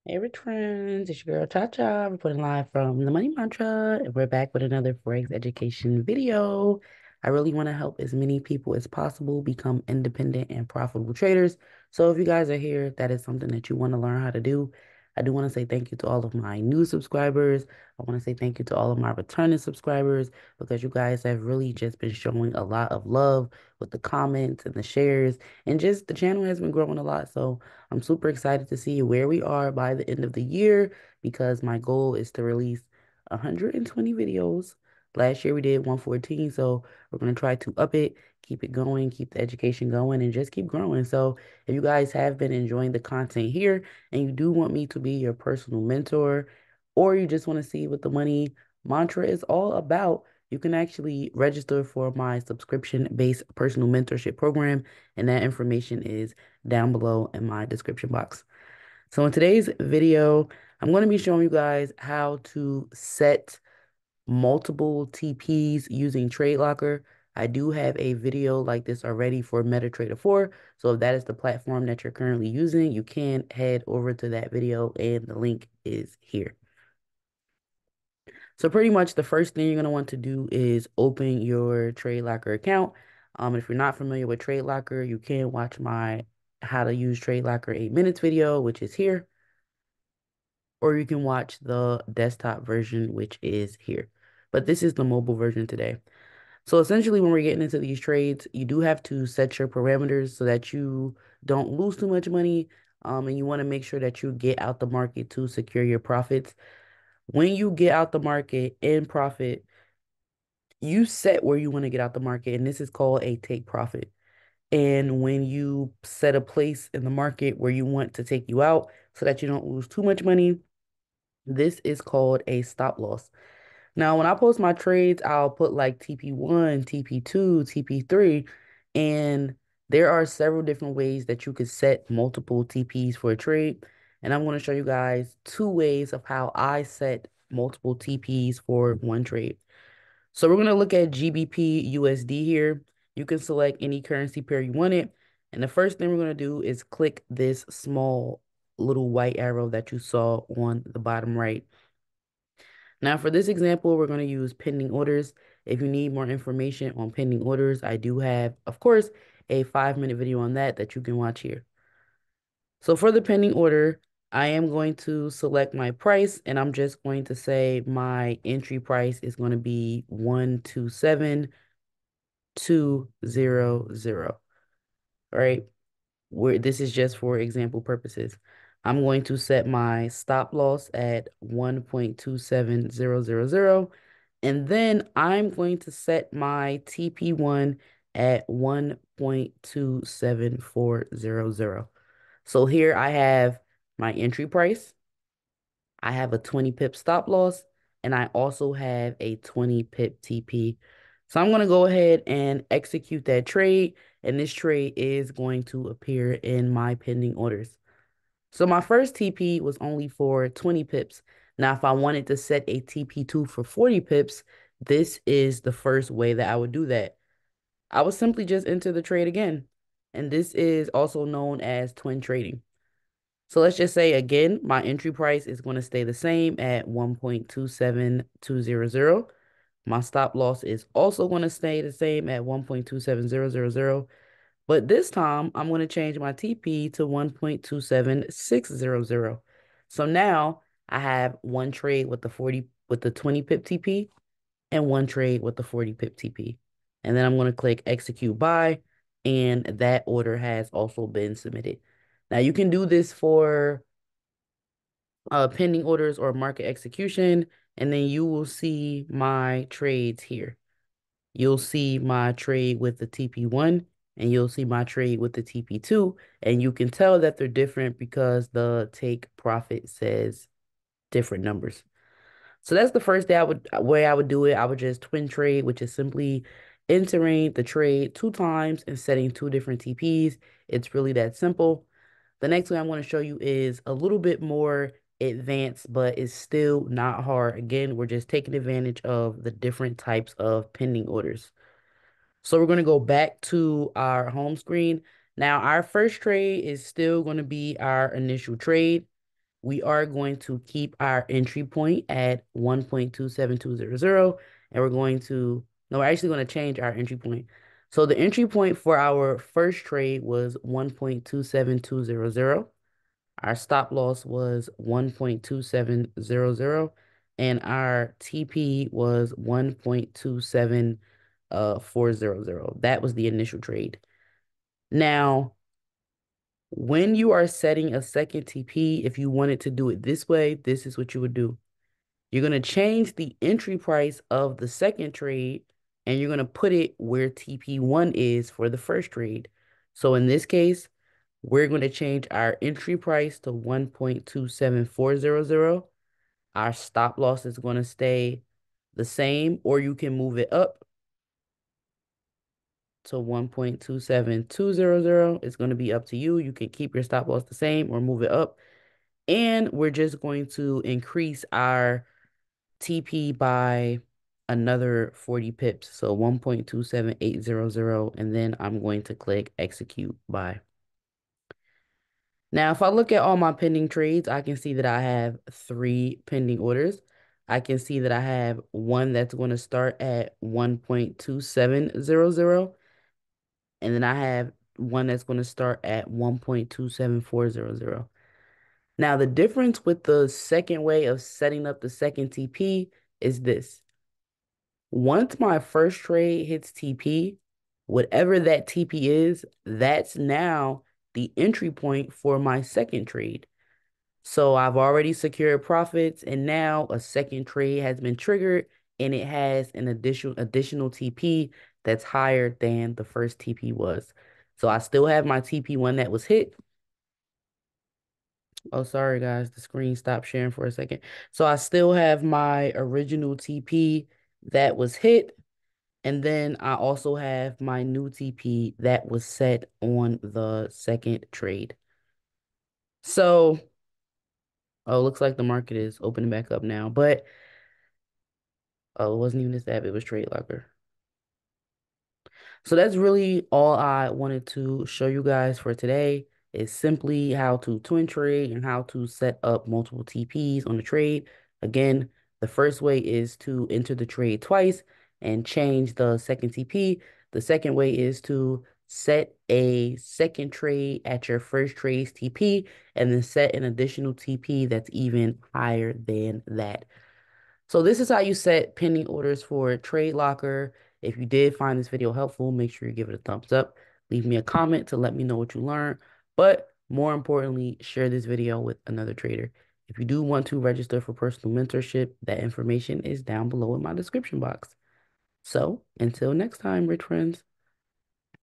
Hey, rich friends, it's your girl Cha Cha, reporting live from the Money Mantra, and we're back with another Forex education video. I really want to help as many people as possible become independent and profitable traders. So if you guys are here, that is something that you want to learn how to do. I do want to say thank you to all of my new subscribers. I want to say thank you to all of my returning subscribers because you guys have really just been showing a lot of love with the comments and the shares, and just the channel has been growing a lot. So I'm super excited to see where we are by the end of the year because my goal is to release 120 videos. Last year we did 114, so we're going to try to up it, keep it going, keep the education going, and just keep growing. So if you guys have been enjoying the content here and you do want me to be your personal mentor, or you just want to see what the money mantra is all about, you can actually register for my subscription-based personal mentorship program, and that information is down below in my description box. So in today's video, I'm going to be showing you guys how to set multiple TPs using Tradelocker. I do have a video like this already for MetaTrader 4. So if that is the platform that you're currently using, you can head over to that video and the link is here. So pretty much the first thing you're going to want to do is open your Tradelocker account. If you're not familiar with Tradelocker, you can watch my how to use Tradelocker 8 minutes video, which is here, or you can watch the desktop version, which is here. But this is the mobile version today. So essentially, when we're getting into these trades, you do have to set your parameters so that you don't lose too much money. And you want to make sure that you get out the market to secure your profits. When you get out the market in profit, you set where you want to get out the market, and this is called a take profit. And when you set a place in the market where you want to take you out so that you don't lose too much money, this is called a stop loss. Now, when I post my trades, I'll put like TP1, TP2, TP3, and there are several different ways that you could set multiple TPs for a trade. And I'm going to show you guys two ways of how I set multiple TPs for one trade. So we're going to look at GBP USD here. You can select any currency pair you want it. And the first thing we're going to do is click this small little white arrow that you saw on the bottom right. Now for this example, we're going to use pending orders. If you need more information on pending orders, I do have, of course, a 5-minute video on that you can watch here. So for the pending order, I am going to select my price, and I'm just going to say my entry price is going to be 127,200. All right. Where this is just for example purposes. I'm going to set my stop loss at 1.27000, and then I'm going to set my TP1 at 1.27400. So here I have my entry price, I have a 20 pip stop loss, and I also have a 20 pip TP. So I'm going to go ahead and execute that trade, and this trade is going to appear in my pending orders. So my first TP was only for 20 pips. Now, if I wanted to set a TP2 for 40 pips, this is the first way that I would do that. I would simply just enter the trade again, and this is also known as twin trading. So let's just say again, my entry price is going to stay the same at 1.27200. My stop loss is also going to stay the same at 1.27000. But this time I'm going to change my TP to 1.27600. So now I have one trade with the 20 pip TP and one trade with the 40 pip TP. And then I'm going to click execute buy, and that order has also been submitted. Now you can do this for pending orders or market execution, and then you will see my trades here. You'll see my trade with the TP1, and you'll see my trade with the TP2, and you can tell that they're different because the take profit says different numbers. So that's the first way I would do it. I would just twin trade, which is simply entering the trade 2 times and setting 2 different TPs. It's really that simple. The next way I'm going to show you is a little bit more advanced, but it's still not hard. Again, we're just taking advantage of the different types of pending orders. So we're going to go back to our home screen. Now, our first trade is still going to be our initial trade, we are going to keep our entry point at 1.27200, and we're going to, no, we're actually going to change our entry point. So the entry point for our first trade was 1.27200. Our stop loss was 1.2700, and our TP was 1.27400. That was the initial trade. Now, when you are setting a second TP, if you wanted to do it this way, this is what you would do. You're going to change the entry price of the second trade, and you're going to put it where TP1 is for the first trade. So in this case, we're going to change our entry price to 1.27400. Our stop loss is going to stay the same, or you can move it up to 1.27200. It's going to be up to you. You can keep your stop loss the same or move it up. And we're just going to increase our TP by another 40 pips. So 1.27800. And then I'm going to click execute buy. Now, if I look at all my pending trades, I can see that I have 3 pending orders. I can see that I have one that's going to start at 1.2700. And then I have one that's going to start at 1.27400. Now, the difference with the second way of setting up the second TP is this. Once my first trade hits TP, whatever that TP is, that's now the entry point for my second trade. So I've already secured profits, and now a second trade has been triggered, and it has an additional TP that's higher than the first TP was. So I still have my TP1 that was hit. Oh, sorry guys, the screen stopped sharing for a second. So I still have my original TP that was hit, and then I also have my new TP that was set on the second trade. So, oh, looks like the market is opening back up now, but oh, it wasn't even this app, it was Tradelocker. So that's really all I wanted to show you guys for today. Is simply how to twin trade and how to set up multiple TPs on the trade. Again, the first way is to enter the trade twice and change the second TP. The second way is to set a second trade at your first trade's TP and then set an additional TP that's even higher than that. So this is how you set pending orders for Tradelocker. If you did find this video helpful, make sure you give it a thumbs up. Leave me a comment to let me know what you learned. But more importantly, share this video with another trader. If you do want to register for personal mentorship, that information is down below in my description box. So until next time, rich friends.